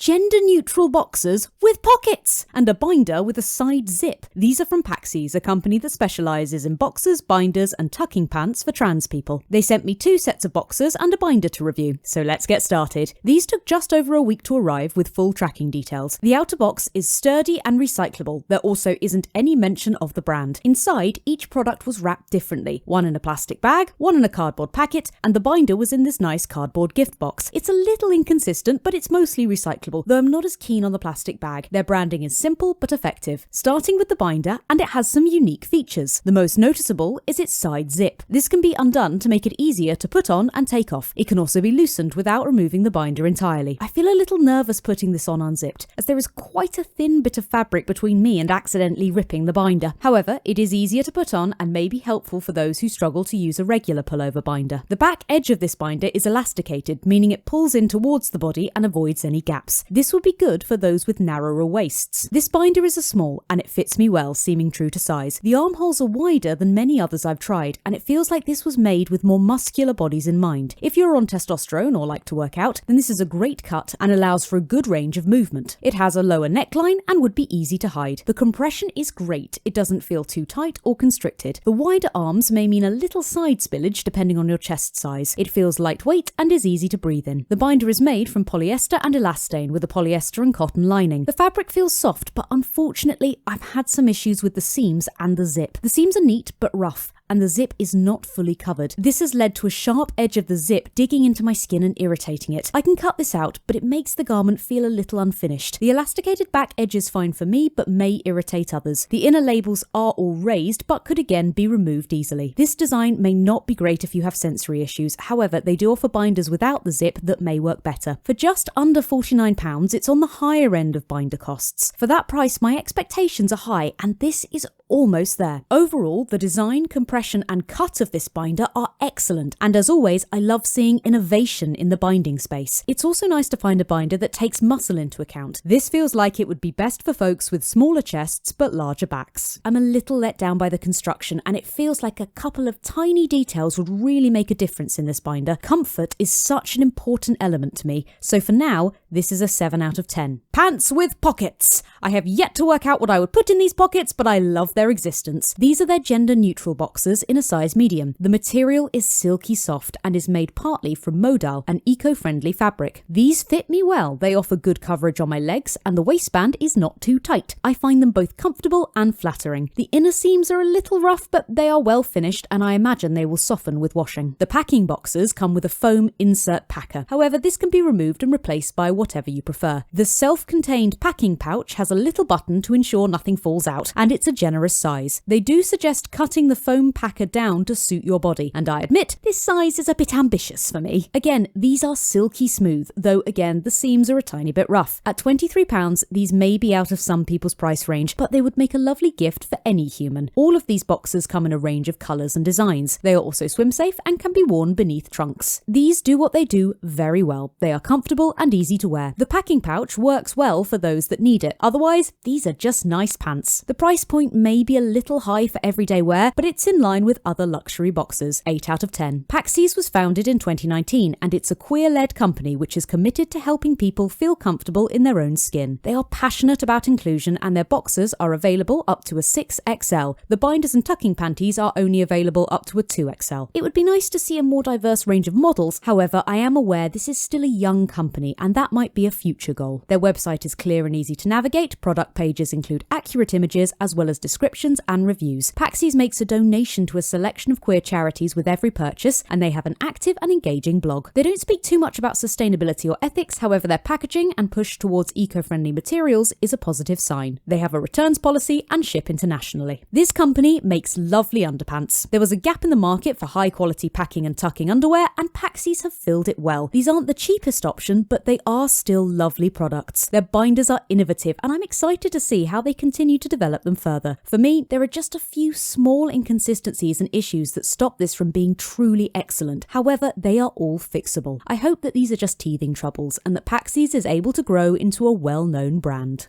gender-neutral boxers with pockets and a binder with a side zip. These are from Paxsies, a company that specialises in boxers, binders and tucking pants for trans people. They sent me 2 sets of boxers and a binder to review, so let's get started. These took just over a week to arrive with full tracking details. The outer box is sturdy and recyclable. There also isn't any mention of the brand. Inside, each product was wrapped differently. One in a plastic bag, one in a cardboard packet, and the binder was in this nice cardboard gift box. It's a little inconsistent, but it's mostly recyclable, though I'm not as keen on the plastic bag. Their branding is simple but effective. Starting with the binder, and it has some unique features. The most noticeable is its side zip. This can be undone to make it easier to put on and take off. It can also be loosened without removing the binder entirely. I feel a little nervous putting this on unzipped, as there is quite a thin bit of fabric between me and accidentally ripping the binder. However, it is easier to put on and may be helpful for those who struggle to use a regular pullover binder. The back edge of this binder is elasticated, meaning it pulls in towards the body and avoids any gaps. This would be good for those with narrower waists. This binder is a small and it fits me well, seeming true to size. The armholes are wider than many others I've tried, and it feels like this was made with more muscular bodies in mind. If you're on testosterone or like to work out, then this is a great cut and allows for a good range of movement. It has a lower neckline and would be easy to hide. The compression is great. It doesn't feel too tight or constricted. The wider arms may mean a little side spillage depending on your chest size. It feels lightweight and is easy to breathe in. The binder is made from polyester and elastane with a polyester and cotton lining. The fabric feels soft, but unfortunately I've had some issues with the seams and the zip. The seams are neat but rough, and the zip is not fully covered. This has led to a sharp edge of the zip digging into my skin and irritating it. I can cut this out, but it makes the garment feel a little unfinished. The elasticated back edge is fine for me, but may irritate others. The inner labels are all raised, but could again be removed easily. This design may not be great if you have sensory issues. However, they do offer binders without the zip that may work better. For just under £49, it's on the higher end of binder costs. For that price, my expectations are high, and this is almost there. Overall, the design, compression and cut of this binder are excellent, and as always, I love seeing innovation in the binding space. It's also nice to find a binder that takes muscle into account. This feels like it would be best for folks with smaller chests but larger backs. I'm a little let down by the construction, and it feels like a couple of tiny details would really make a difference in this binder. Comfort is such an important element to me, so for now, this is a 7 out of 10. Pants with pockets! I have yet to work out what I would put in these pockets, but I love their existence. These are their gender-neutral boxers in a size medium. The material is silky soft and is made partly from modal, an eco-friendly fabric. These fit me well. They offer good coverage on my legs, and the waistband is not too tight. I find them both comfortable and flattering. The inner seams are a little rough, but they are well finished, and I imagine they will soften with washing. The packing boxers come with a foam insert packer. However, this can be removed and replaced by whatever you prefer. The self-contained packing pouch has a little button to ensure nothing falls out, and it's a generous size. They do suggest cutting the foam packer down to suit your body, and I admit this size is a bit ambitious for me. Again, these are silky smooth, though again the seams are a tiny bit rough. At £23, these may be out of some people's price range, but they would make a lovely gift for any human. All of these boxers come in a range of colours and designs. They are also swim safe and can be worn beneath trunks. These do what they do very well. They are comfortable and easy to wear. The packing pouch works well for those that need it. Otherwise, these are just nice pants. The price point may be a little high for everyday wear, but it's in line with other luxury boxers. 8 out of 10. Paxsies was founded in 2019, and it's a queer-led company which is committed to helping people feel comfortable in their own skin. They are passionate about inclusion, and their boxers are available up to a 6XL. The binders and tucking panties are only available up to a 2XL. It would be nice to see a more diverse range of models. However, I am aware this is still a young company, and that might be a future goal. Their website is clear and easy to navigate. Product pages include accurate images as well as descriptions and reviews. Paxsies makes a donation to a selection of queer charities with every purchase, and they have an active and engaging blog. They don't speak too much about sustainability or ethics, however their packaging and push towards eco-friendly materials is a positive sign. They have a returns policy and ship internationally. This company makes lovely underpants. There was a gap in the market for high-quality packing and tucking underwear, and Paxsies have filled it well. These aren't the cheapest option, but they are still lovely products. Their binders are innovative, and I'm excited to see how they continue to develop them further. For me, there are just a few small inconsistencies and issues that stop this from being truly excellent. However, they are all fixable. I hope that these are just teething troubles and that Paxsies is able to grow into a well-known brand.